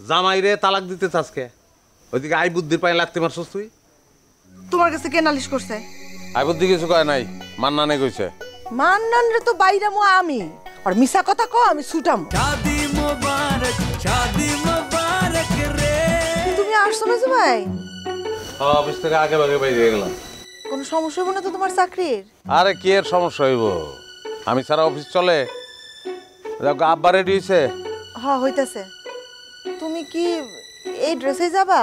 জামাইরে তালাক দিতে চাসকে ওইদিকে আই বুদ্ধির পায়ে লাগতে পারছস তুই? তোমার কাছে কে নালিশ করছে? আই বুদ্ধি কিছু কয় নাই, মান্নানে কইছে। মান্নান রে তো বাইরামু আমি, আর মিছা কথা কও আমি ছুটাম। শাদি মোবারক রে। তুমি আসছো না ভাই? অফিস থেকে আগে ভাগে বাইরে গেলাম। কোনো সমস্যা হইব না তো তোমার চাকরির? আরে কি এর সমস্যা হইব, আমি সারা অফিস চলে। আব্বা রেডি হইছে? হ্যাঁ হইতাছে। তুমি কি এই ড্রেসে যাবা?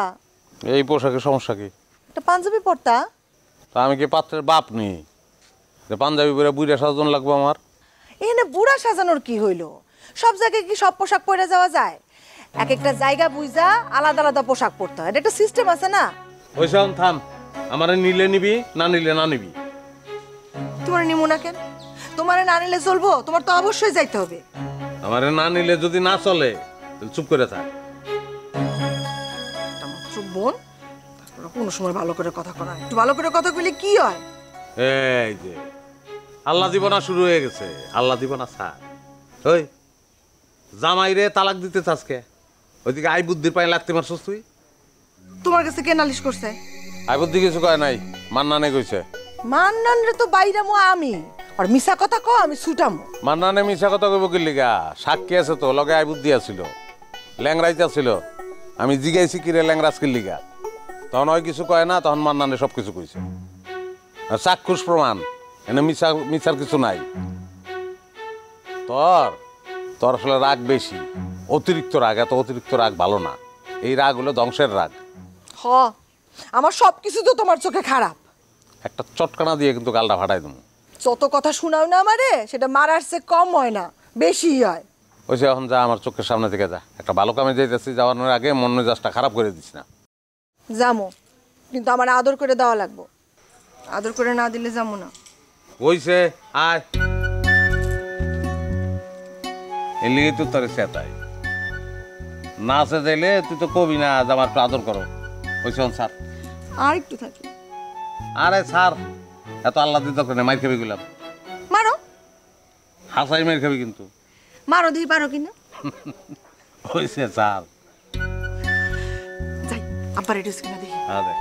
এই পোশাকের সমস্যা কি? একটা পাঞ্জাবি পরতা। তা আমি কি পাত্রের বাপ নি যে পাঞ্জাবি পরে বুড়া সাজন লাগবে আমার? এখানে বুড়া সাজানোর কি হইলো? সব জায়গায় কি সব পোশাক পরে যাওয়া যায়? এক একটা জায়গা বুঝা আলাদা আলাদা পোশাক পরতে হয়, এটা একটা সিস্টেম আছে না? ওইসব থাম, আমারে নিলে নিবি, না নিলে না নিবি। তোমার নিমু না কেন? তোমার না নিলে চলবো? তোমার তো অবশ্যই যাইতে হবে। আমারে না নিলে যদি না চলে তাহলে চুপ করে থাক। চুপ বোন, কোনো সময় ভালো করে কথা করা, একটু ভালো করে কথা কইলে কি হয়? এই যে আল্লাহ জীবনা শুরু হয়ে গেছে, আল্লাহ জীবনা স্যার। ওই জামাইরে তালাক দিতে চাসকে ওইদিকে আই বুদ্ধির পায়ে লাগতে পারছস তুই? তোমার কাছে কে নালিশ করছে? আই বুদ্ধি কিছু কয় নাই, মান্নানে কইছে। মান্নান রে তো বাইরামু আমি, আর মিছা কথা কও আমি ছুটাম। মান্নানে মিছা কথা কইব কি লিগা? সাক্ষী আছে তো, লগে আই বুদ্ধি আছিল, ল্যাংরাইতে আছিল। আমি জিগাইছি কি রে ল্যাংরাজ কি লিগা, তখন ওই কিছু কয় না, তখন মান্নানে সব কিছু কইছে। আর চাক্ষুষ প্রমাণ, এনে মিছার কিছু নাই। তোর তোর আসলে রাগ বেশি, অতিরিক্ত রাগ। এত অতিরিক্ত রাগ ভালো না, এই রাগ হলো ধ্বংসের রাগ। হ, আমার সব কিছু তো তোমার চোখে খারাপ। একটা চটকানা দিয়ে কিন্তু গালটা ফাটাই দেবো। যত কথা শোনাও না আমারে, সেটা মারার চেয়ে কম হয় না, বেশি হয়। ওই যে এখন যা, আমার চোখের সামনে থেকে যা। একটা ভালো কামে যাইতেছি, যাওয়ানোর আগে মন মেজাজটা খারাপ করে দিস না। যামো, কিন্তু আমার আদর করে দেওয়া লাগবো। আদর করে না দিলে যামো না। ওইসে আয়, এর লিগে তুই তোর চেতাই নাচে দিলে তুই তো কবি না যে আমার একটু আদর করো। ওইসে স্যার আর একটু থাকি। আরে স্যার, এত আল্লাহ দিতে দরকার নেই, মাইর খাবি গেলাম। মারো হাসাই মাইর খাবি কিন্তু। মারো, দিই পারো কিনা। ওইসে স্যার। যাই আব্বার রেডিওস কিনা দেখি। হ্যাঁ দেখ।